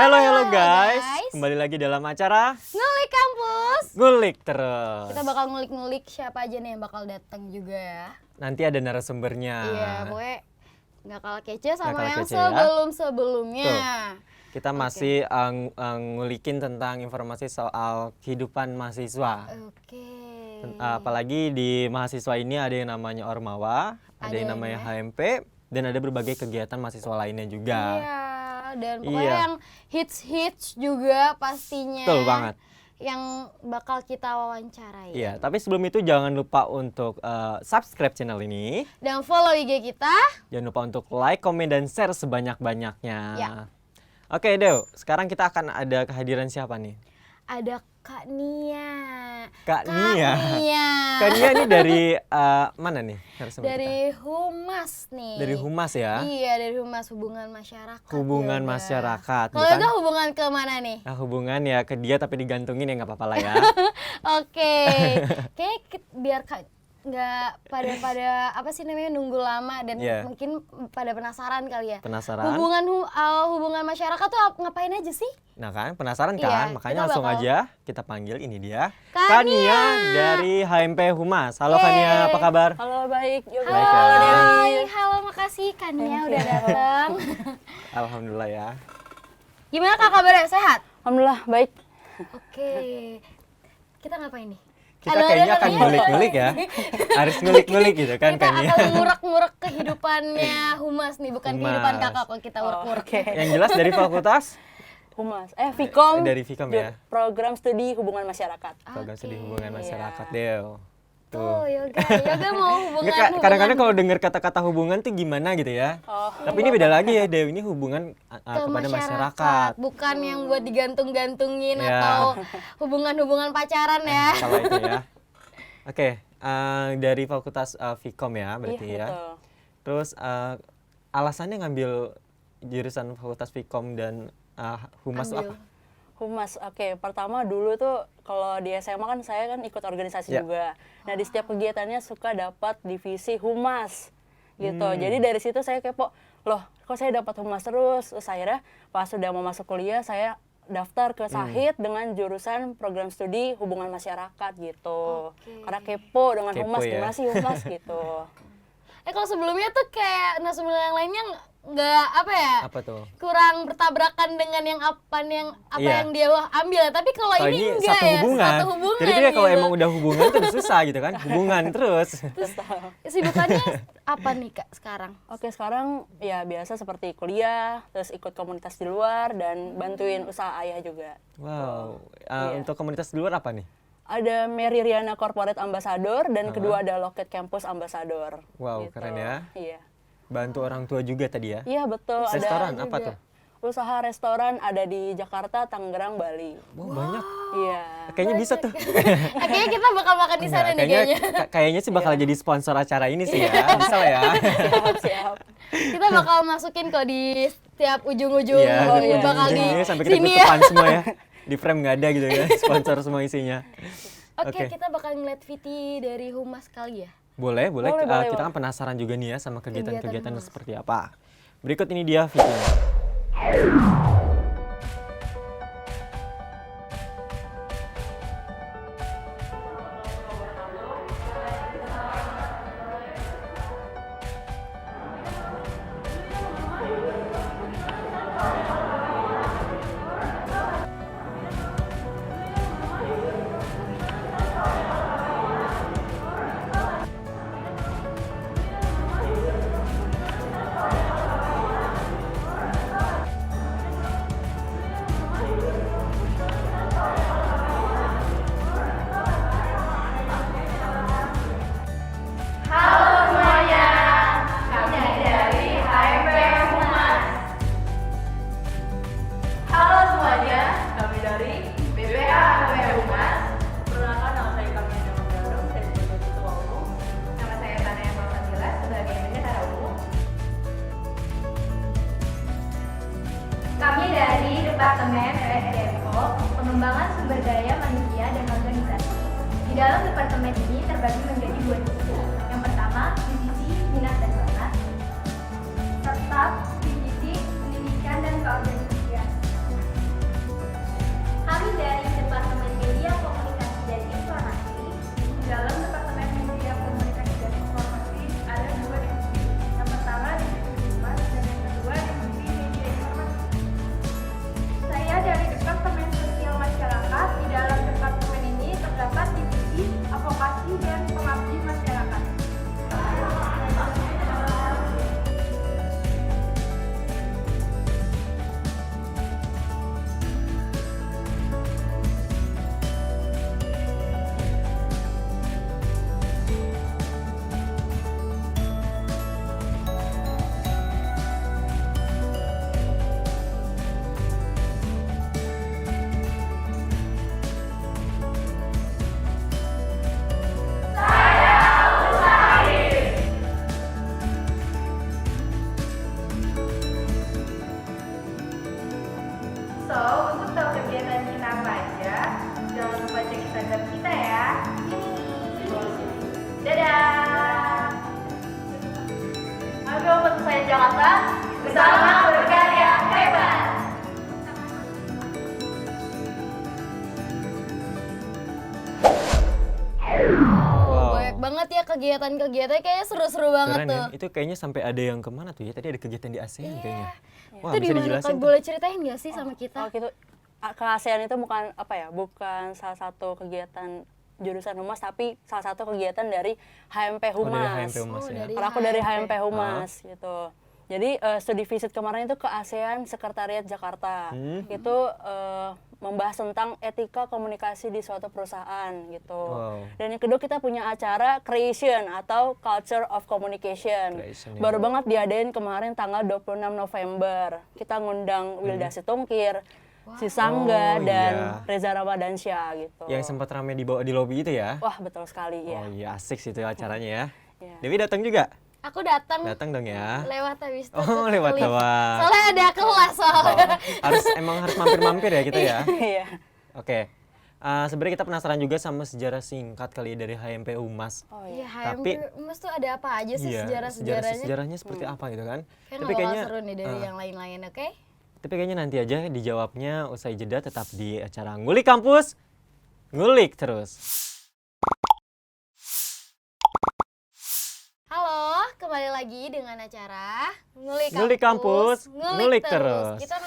Halo guys, kembali lagi dalam acara Ngulik Kampus. Ngulik terus. Kita bakal ngulik-ngulik siapa aja nih yang bakal datang juga ya. Nanti ada narasumbernya. Iya, pokoknya nggak kalah kece sama kalah yang kece ya. sebelum-sebelumnya. Kita masih ngulikin tentang informasi soal kehidupan mahasiswa. Oke. Apalagi di mahasiswa ini ada yang namanya Ormawa, ada yang namanya HMP, dan ada berbagai kegiatan mahasiswa lainnya juga. Iya, dan pokoknya yang hits juga pastinya. Betul banget. Yang bakal kita wawancarai. Iya, tapi sebelum itu jangan lupa untuk subscribe channel ini. Dan follow IG kita. Jangan lupa untuk like, komen, dan share sebanyak-banyaknya. Ya. Oke, Dew. Sekarang kita akan ada kehadiran siapa nih? Ada Kak Nia. Kak Nia. Nia. Kak Nia ini dari mana nih? Dari Humas nih. Dari Humas ya? Iya, dari Humas Hubungan Masyarakat. Hubungan Masyarakat. Kalau itu hubungan ke mana nih? Nah, hubungan ya ke dia tapi digantungin ya nggak apa-apa lah ya. Oke. Kayak biar nggak pada apa sih namanya nunggu lama dan mungkin pada penasaran kali ya. Penasaran. Hubungan masyarakat tuh ngapain aja sih? Nah kan, penasaran Iya, kan? Makanya langsung aja kita panggil ini dia. Kak Nia dari HMP Humas. Halo Kak Nia, apa kabar? Halo, baik. Halo, Baik, halo, makasih Kak Nia udah datang. Alhamdulillah ya. Gimana Kak kabarnya? Sehat? Alhamdulillah, baik. Oke. Kita ngapain nih? Kita kayaknya akan ngulik-ngulik ya. Harus ngulik-ngulik gitu kan Kita Kak Nia. akan ngurek-ngurek kehidupannya Humas nih, bukan kehidupan kakak kalau kita ngurek-ngurek. Yang jelas dari fakultas? Humas. Vkom. Dari Vkom ya. Program Studi Hubungan Masyarakat. Program Studi Hubungan Masyarakat, Dew. Tuh, yoga mau hubungan. Kadang-kadang kalau dengar kata-kata hubungan tuh gimana gitu ya. Tapi ini beda lagi ya, Dew. Ini hubungan kepada masyarakat. Bukan yang buat digantung-gantungin atau hubungan-hubungan pacaran ya. Kalau itu ya. Oke, dari Fakultas Vkom ya berarti ya. Betul. Terus alasannya ngambil jurusan Fakultas Vkom dan Humas itu apa? Humas, oke. Pertama dulu tuh kalau di SMA kan saya kan ikut organisasi juga. Nah di setiap kegiatannya suka dapat divisi Humas gitu. Jadi dari situ saya kepo, loh kok saya dapat Humas terus? Terus akhirnya pas sudah mau masuk kuliah saya daftar ke Sahid dengan jurusan program studi hubungan masyarakat gitu. Karena kepo dengan Humas, ya? gimana sih Humas gitu. Kalau sebelumnya tuh kayak narasumber yang lainnya nggak apa ya? Apa tuh? Kurang bertabrakan dengan yang dia ambil. Tapi kalau ini enggak satu hubungan. Satu hubungan. Jadi dia kalau emang udah hubungan tuh susah gitu kan? Hubungan terus. Terus sibukannya apa nih Kak sekarang? Oke, sekarang ya biasa seperti kuliah, terus ikut komunitas di luar dan bantuin usaha ayah juga. Wow. Untuk komunitas di luar apa nih? Ada Mary Riana Corporate Ambassador dan kedua ada Loket Campus Ambassador. Wow, gitu. keren ya. Iya. Bantu orang tua juga tadi ya? Iya, betul. Restoran ada apa tuh? Usaha restoran ada di Jakarta, Tangerang, Bali. Wow, banyak. Iya. Kayaknya bisa tuh. Kayaknya kita bakal makan di sana nih kayaknya. Kayaknya sih bakal jadi sponsor acara ini sih ya. Bisa lah ya. Siap. Kita bakal masukin kok di setiap ujung-ujung. Iya, Bakal di sampai kita sini tutupan semua ya. Di frame nggak ada gitu ya, sponsor semua isinya. Oke, kita bakal ngeliat VT dari Humas kali ya. Boleh. Boleh, Kita kan penasaran juga nih ya sama kegiatan-kegiatan seperti apa. VT ini dia VT-nya. Departemen LSDMO, Pengembangan Sumber Daya Manusia dan Organisasi. Di dalam departemen ini terbagi menjadi dua divisi. Yang pertama, divisi minat dan bakat, serta divisi pendidikan dan keorganisasian. kegiatan-kegiatannya kayaknya seru-seru banget Keren tuh. ya, itu kayaknya sampai ada yang kemana tuh ya? Tadi ada kegiatan di ASEAN kayaknya. Wah, Itu di bisa mana? dijelasin Kak? tuh? Boleh ceritain nggak sih sama kita? Kalau gitu ke ASEAN itu bukan bukan salah satu kegiatan jurusan Humas, tapi salah satu kegiatan dari HMP Oh, dari Humas. HMP Humas ya. dari Karena aku dari HMP. HMP Humas gitu. Jadi studi visit kemarin itu ke ASEAN Sekretariat Jakarta. Itu membahas tentang etika komunikasi di suatu perusahaan gitu. Wow. Dan yang kedua kita punya acara creation atau culture of communication. Creation, ya. Baru banget diadain kemarin tanggal 26 November. Kita ngundang Wilda Situngkir, si Sangga, Oh, dan iya. Reza Ramadansyah gitu. Yang sempat rame di lobby itu ya? Wah betul sekali ya. Oh iya, asik sih itu acaranya ya. Iya. Dewi datang juga? Aku datang Datang dong ya. lewat habis itu. Oh, lewat kelip. lewat. Soalnya ada kelas soalnya. Emang harus mampir-mampir ya kita ya. Iya. Oke. Sebenarnya kita penasaran juga sama sejarah singkat kali ya dari HMP Humas. Oh Iya, iya. HMP Tapi- Humas tuh ada apa aja sih sejarah-sejarahnya? sejarahnya seperti apa gitu kan? Kayaknya nggak bakal seru nih dari yang lain-lain, oke? Tapi kayaknya nanti aja dijawabnya usai jeda, tetap di acara Ngulik Kampus. Ngulik terus. Halo, kembali lagi dengan acara Ngulik Ngulik Kampus, Ngulik terus. Kita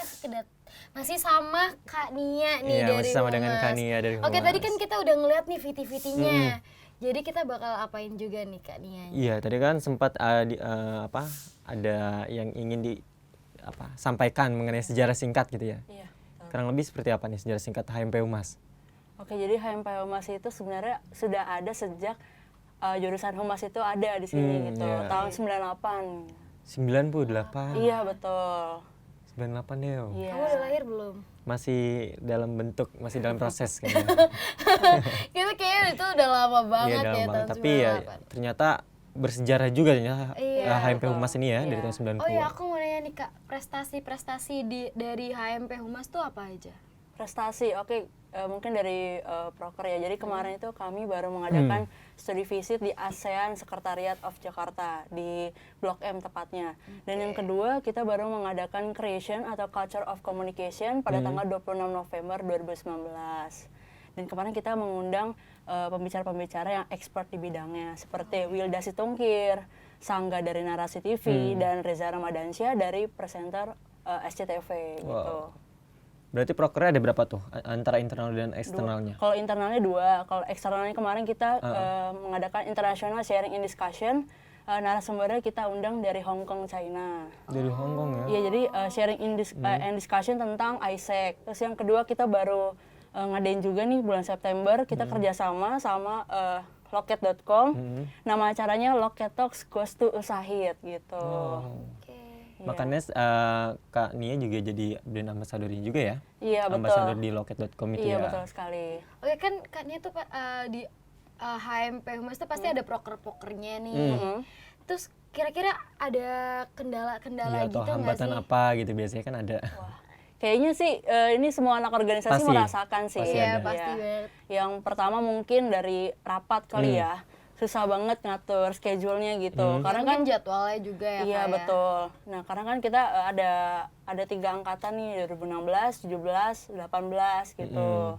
masih sama Kak Nia nih Iya, dari masih sama dengan Humas. Kak Nia dari Oke, Humas. tadi kan kita udah ngeliat nih VT-VT-nya. Jadi kita bakal apain juga nih Kak Nia? Iya, tadi kan sempat ada yang ingin sampaikan mengenai sejarah singkat gitu ya. Iya. Kurang lebih seperti apa nih sejarah singkat HMP Humas? Oke, jadi HMP Humas itu sebenarnya sudah ada sejak jurusan Humas itu ada di sini gitu. iya. Tahun 98. 98. Iya, betul. 98 deh. Iya. Kamu udah lahir belum? Masih dalam proses kayaknya. Kita kayaknya itu udah lama banget Iya, dalam ya banget. tahun Tapi ya 98. ternyata bersejarah juga ya Iya, HMP betul. Humas ini ya dari Iya. tahun 90. Oh ya, aku mau nanya nih Kak, prestasi-prestasi dari HMP Humas tuh apa aja? Prestasi, oke, mungkin dari proker ya. Jadi kemarin itu kami baru mengadakan studi visit di ASEAN Sekretariat of Jakarta di Blok M tepatnya. Dan yang kedua kita baru mengadakan creation atau culture of communication pada tanggal 26 November 2019. Dan kemarin kita mengundang pembicara-pembicara yang expert di bidangnya seperti Wilda Situngkir, Sangga dari Narasi TV, dan Reza Ramadansyah dari presenter SCTV gitu. Berarti prokernya ada berapa tuh antara internal dan eksternalnya? Kalau internalnya 2, kalau eksternalnya kemarin kita mengadakan International Sharing and Discussion. Narasumbernya kita undang dari Hong Kong, China. Dari Hong Kong ya? Iya, jadi sharing and discussion tentang ISEC. Terus yang kedua kita baru ngadain juga nih bulan September, kita kerjasama sama Loket.com. Nama acaranya Loket Talks Goes to Usahid gitu. Oke. Iya. Makanya Kak Nia juga jadi brand ambassador-nya juga ya? Iya, betul. Ambassador di Loket.com itu Iya, ya? betul sekali. Oke, kan Kak Nia tuh di HMP Humas tuh pasti ada proker-prokernya nih. Terus kira-kira ada kendala-kendala Iya, gitu atau nggak hambatan sih? apa gitu biasanya kan ada. Kayaknya sih ini semua anak organisasi Pasti. merasakan sih. Pasti Iya, ada. pasti Iya. banget. Yang pertama mungkin dari rapat kali ya. Susah banget ngatur schedule-nya gitu. Karena Karena kan kan jadwalnya juga ya iya Kak, ya? betul. Nah, karena kan kita ada 3 angkatan nih 2016, 17, 18 gitu.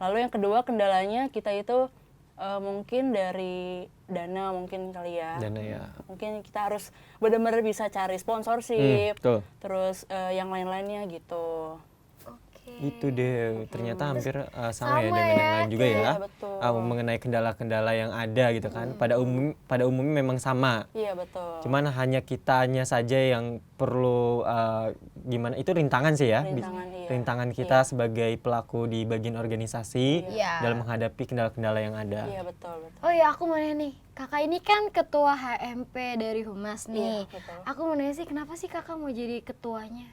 Lalu yang kedua kendalanya kita itu mungkin dari dana mungkin kali ya. Dana ya. Mungkin kita harus benar-benar bisa cari sponsorship. Betul. Terus yang lain-lainnya gitu. Oke. Itu deh, ternyata hampir sama ya sama dengan yang ya, lain juga ya. Iya, betul. Mengenai kendala-kendala yang ada gitu kan. Pada umumnya memang sama. Iya betul. Cuman hanya kitanya saja yang perlu gimana itu rintangan sih ya. Rintangan, iya. Rintangan kita sebagai pelaku di bagian organisasi Iya. dalam menghadapi kendala-kendala yang ada. Iya betul betul. Oh ya, aku mau nanya nih. Kakak ini kan ketua HMP dari Humas nih. Iya, betul. Aku mau nanya sih, kenapa sih kakak mau jadi ketuanya?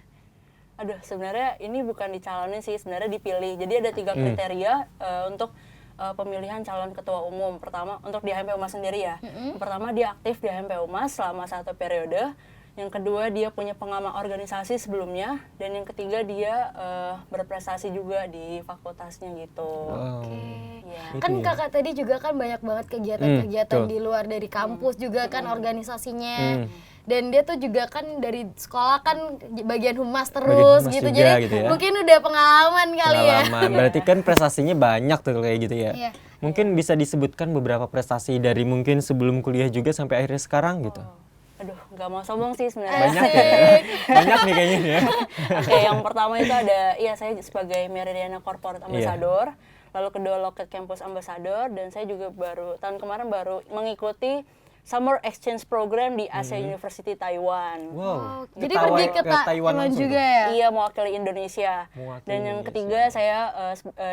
Aduh, sebenarnya ini bukan dicalonin sih, sebenarnya dipilih. Jadi ada 3 kriteria untuk pemilihan calon ketua umum. Pertama, untuk di HMP Humas sendiri ya. Yang pertama, dia aktif di HMP Humas selama 1 periode. Yang kedua, dia punya pengalaman organisasi sebelumnya. Dan yang ketiga, dia berprestasi juga di fakultasnya gitu. Wow. Iya. Itu Kan ya. kakak tadi juga kan banyak banget kegiatan-kegiatan betul. di luar dari kampus juga kan organisasinya. dan dia tuh juga kan dari sekolah kan bagian humas terus humas gitu, juga jadi gitu ya. mungkin udah pengalaman kali ya. Pengalaman. Berarti kan prestasinya banyak tuh kayak gitu ya. Iya. Mungkin bisa disebutkan beberapa prestasi dari mungkin sebelum kuliah juga sampai akhirnya sekarang gitu. Aduh, nggak mau sombong sih sebenarnya. Banyak ya. Banyak nih kayaknya ya. Oke, yang pertama itu ada, ya saya sebagai Meridiana Corporate Ambassador, lalu kedua Loket Campus Ambassador, dan saya juga tahun kemarin baru mengikuti Summer Exchange Program di Asia University Taiwan. Wow. Jadi pergi ke Taiwan langsung juga tuh. ya. Iya, mewakili Indonesia. Mewakili Dan yang Indonesia. ketiga saya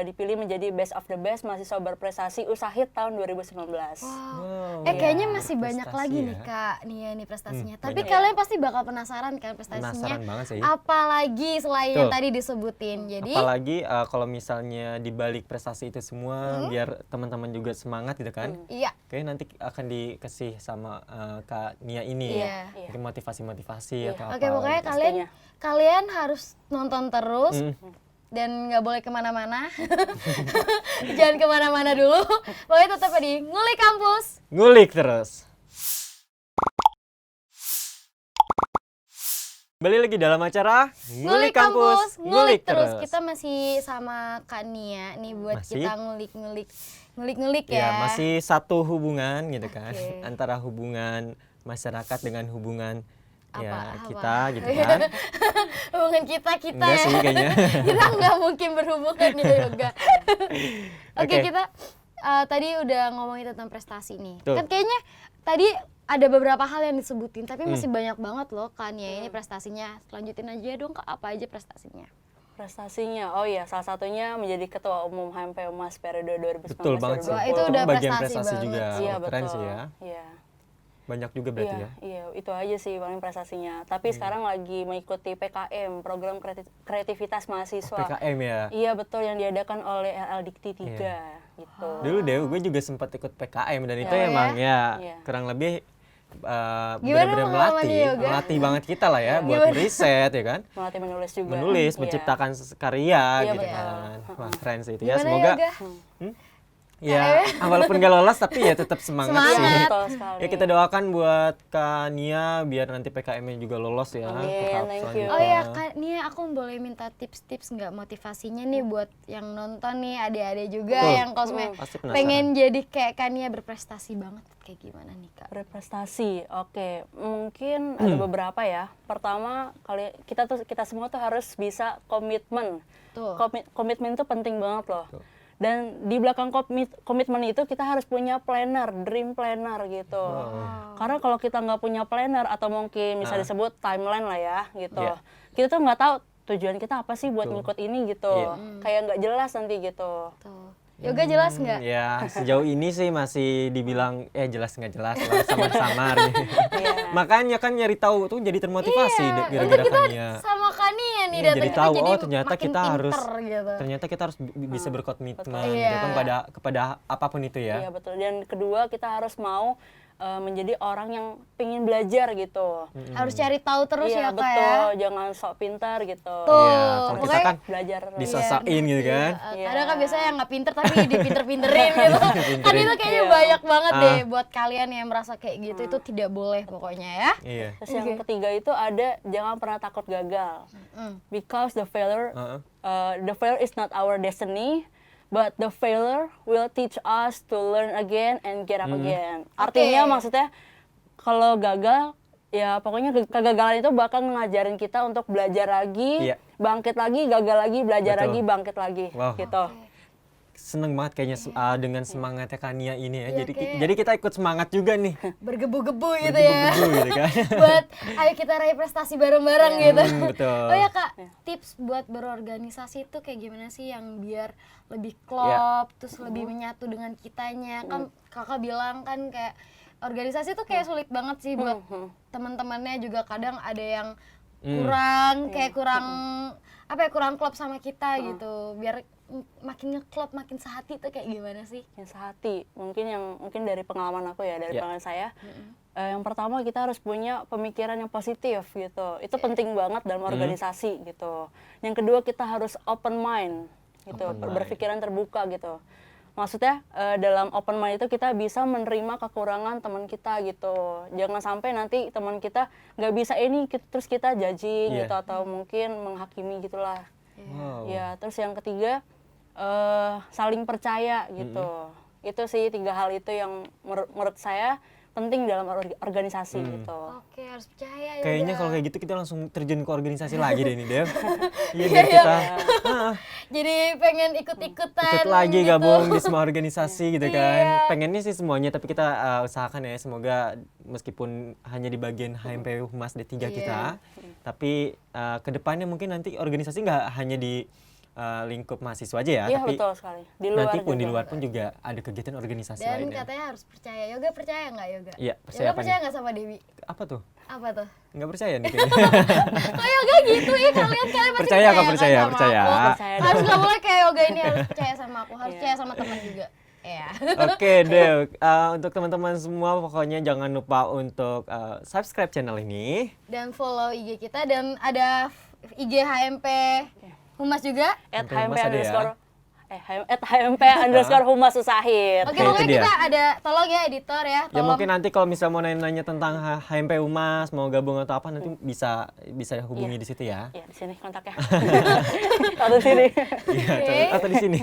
dipilih menjadi Best of the Best mahasiswa berprestasi USAHID tahun 2019. Wow. Kayaknya masih banyak Prestasi lagi ya. nih Kak Nia nih prestasinya. Tapi banyak. kalian pasti bakal penasaran kan prestasinya. Penasaran banget sih. Apalagi selain yang Betul. tadi disebutin. Jadi Apalagi kalau misalnya di balik prestasi itu semua biar teman-teman juga semangat gitu kan. iya. Kayaknya nanti akan dikasih sama Kak Nia ini Iya. ya. Mungkin motivasi-motivasi atau apa. Oke, pokoknya gitu. kalian harus nonton terus Hmm. dan nggak boleh kemana-mana. Jangan kemana-mana dulu. Pokoknya tetap di Ngulik Kampus. Ngulik terus. Kembali lagi dalam acara Ngulik Kampus, ngulik terus. Kita masih sama Kak Nia nih buat Masih? kita ngulik-ngulik Ya, ya. masih satu hubungan gitu kan. Oke. Antara hubungan masyarakat dengan hubungan Apa? kita gitu kan. Hubungan kita Enggak ya. sih kayaknya. Kita nggak mungkin berhubungan ya yoga. Oke, Oke. kita tadi udah ngomongin tentang prestasi nih. Tuh. Kan kayaknya tadi ada beberapa hal yang disebutin, tapi masih banyak banget loh kan ya ini prestasinya. Lanjutin aja dong Kak, apa aja prestasinya? Prestasinya, oh iya, salah satunya menjadi Ketua Umum HMP Umas periode 2019. Betul banget sih. Wah, itu Itu udah bagian prestasi prestasi banget juga. Iya, Keren betul. sih ya. Iya. Banyak juga berarti Iya, ya. iya, itu aja sih paling prestasinya. Tapi sekarang lagi mengikuti PKM, Program Kreativitas Mahasiswa. PKM ya. Iya, betul, yang diadakan oleh LL Dikti 3 gitu. Dulu deh gue juga sempat ikut PKM dan itu Oh, emang ya Iya. kurang lebih Gimana benar-benar pengalamannya, Yoga? melatih banget kita lah ya buat riset ya kan. Melatih menulis juga. Menulis, Iya. menciptakan karya Iya, gitu betul. kan. Wah, keren sih itu ya. Gimana Semoga Yoga? ya walaupun gak lolos tapi ya tetap semangat, Semangat. sih. Iya, betul sekali. Ya kita doakan buat Kak Nia biar nanti PKM-nya juga lolos ya. Amin, ke tahap thank you. selanjutnya. Oh ya Kak Nia, aku boleh minta tips-tips nggak motivasinya nih buat yang nonton nih, adik-adik juga Betul. yang kosme Pasti penasaran. pengen jadi kayak Kak Nia berprestasi banget, kayak gimana nih Kak? Berprestasi, oke, mungkin ada beberapa ya. Pertama, kita semua tuh harus bisa komitmen. Tuh. Komitmen itu penting banget loh. Dan di belakang komitmen itu kita harus punya planner, dream planner gitu. Karena kalau kita nggak punya planner atau mungkin bisa disebut timeline lah ya gitu, Iya. kita tuh nggak tahu tujuan kita apa sih buat ngikut ini gitu. Iya. Kayak nggak jelas nanti gitu. Tuh. Yoga jelas nggak? Ya sejauh ini sih masih dibilang jelas nggak jelas lah, samar-samar gitu. Iya. Makanya kan nyari tahu tuh jadi termotivasi gara-gara Untuk kita Kak Nia. sama Kak Nia nih Iya, datang jadi kita tahu jadi ternyata makin kita harus pinter gitu. ternyata kita harus bisa berkomitmen Iya. gitu kan kepada apapun itu ya. Iya betul. Dan kedua kita harus mau menjadi orang yang pengen belajar gitu. Harus cari tahu terus Iya ya Kak betul, ya. jangan sok pintar gitu. Tuh, Iya, kalau kita pokoknya kan Belajar. disosain gitu kan. Kadang kan biasanya yang nggak pinter tapi dipinter-pinterin gitu. Kan itu kayaknya Iya. banyak banget deh buat kalian yang merasa kayak gitu, itu tidak boleh pokoknya ya. Iya. Terus yang ketiga itu ada jangan pernah takut gagal. Because the failure is not our destiny. But the failure will teach us to learn again and get up again. Artinya maksudnya kalau gagal ya pokoknya kegagalan itu bakal ngajarin kita untuk belajar lagi, Iya. bangkit lagi, gagal lagi, belajar Betul. lagi, bangkit lagi Wow. gitu. Seneng banget kayaknya dengan semangatnya Kak Nia ini ya. Iya, Jadi kita ikut semangat juga nih. Bergebu-gebu gitu ya. Bergebu-gebu gitu kan. Buat ayo kita raih prestasi bareng-bareng gitu. Betul. Oh ya Kak, tips buat berorganisasi itu kayak gimana sih yang biar lebih klop, terus lebih menyatu dengan kitanya. Kan Kakak bilang kan kayak organisasi tuh kayak sulit banget sih buat teman-temannya juga kadang ada yang kurang kayak kurang klop sama kita gitu. Biar makin ngeklop, makin sehati tuh kayak gimana sih? Yang sehati, mungkin dari pengalaman aku ya, dari Iya. pengalaman saya. Yang pertama kita harus punya pemikiran yang positif gitu. Itu penting banget dalam organisasi gitu. Yang kedua kita harus open mind gitu, Open mind. berpikiran terbuka gitu. maksudnya dalam open mind itu kita bisa menerima kekurangan teman kita gitu. Jangan sampai nanti teman kita nggak bisa ini terus kita judging Iya. gitu atau mungkin menghakimi gitulah. Wow. Ya, terus yang ketiga saling percaya gitu. Itu sih 3 hal itu yang menurut saya penting dalam organisasi gitu. Oke, harus percaya ya. Kayaknya kalau kayak gitu kita langsung terjun ke organisasi lagi deh nih, Dev. Iya, Iya, biar iya. kita Jadi pengen ikut-ikutan ikut lagi gitu. gabung di semua organisasi gitu kan. Iya. Pengennya sih semuanya, tapi kita usahakan ya semoga meskipun hanya di bagian HMP Humas D3 Iya. kita, tapi kedepannya mungkin nanti organisasi nggak hanya di lingkup mahasiswa aja ya, Iya, tapi betul sekali. Di luar nanti pun di juga. luar pun juga ada kegiatan organisasi Dan lainnya. katanya harus percaya. Yoga percaya nggak Yoga? Iya, percaya Yoga apa percaya nih? nggak sama Dewi? Apa tuh? Apa tuh? Nggak percaya nih kayaknya. Kok Yoga gitu ya kalian pasti Percaya kok, kan percaya, sama percaya. aku? Percaya Harus dong. nggak boleh kayak Yoga ini harus percaya sama aku, harus Iya. percaya sama teman juga. Iya. Oke, Dew. Untuk teman-teman semua pokoknya jangan lupa untuk subscribe channel ini. Dan follow IG kita dan ada IG HMP Humas juga. Sampai Humas ada ya? @HMP_ Humas Usahid. Oke, Oke, pokoknya itu dia. kita ada, tolong ya editor ya, Ya tolong. mungkin nanti kalau misalnya mau nanya-nanya tentang HMP Humas, mau gabung atau apa nanti bisa hubungi Iya. di situ ya. Ya, di sini kontaknya. Atau di sini. Iya, Oke. atau di sini.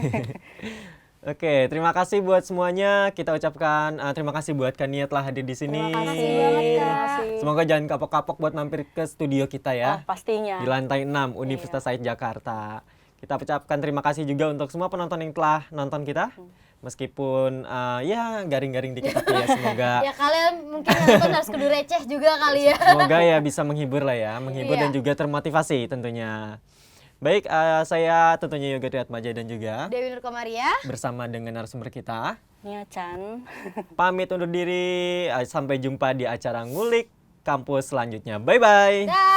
Oke, terima kasih buat semuanya. Kita ucapkan terima kasih buat Kania telah hadir di sini. Terima kasih banget, Kak. Terima kasih. Semoga jangan kapok-kapok buat mampir ke studio kita Oh, ya. pastinya. Di lantai 6 Universitas Said Jakarta. Kita ucapkan terima kasih juga untuk semua penonton yang telah nonton kita. Meskipun ya garing-garing dikit tapi ya semoga Ya kalian mungkin yang nonton harus kudu receh juga kali ya. semoga ya bisa menghibur lah ya, menghibur Iya. dan juga termotivasi tentunya. Baik, saya tentunya Yoga Triatmaja dan juga Dewi Nur Komaria. bersama dengan narasumber kita Nia Chan. pamit undur diri. Sampai jumpa di acara Ngulik Kampus selanjutnya. Bye bye. Dah.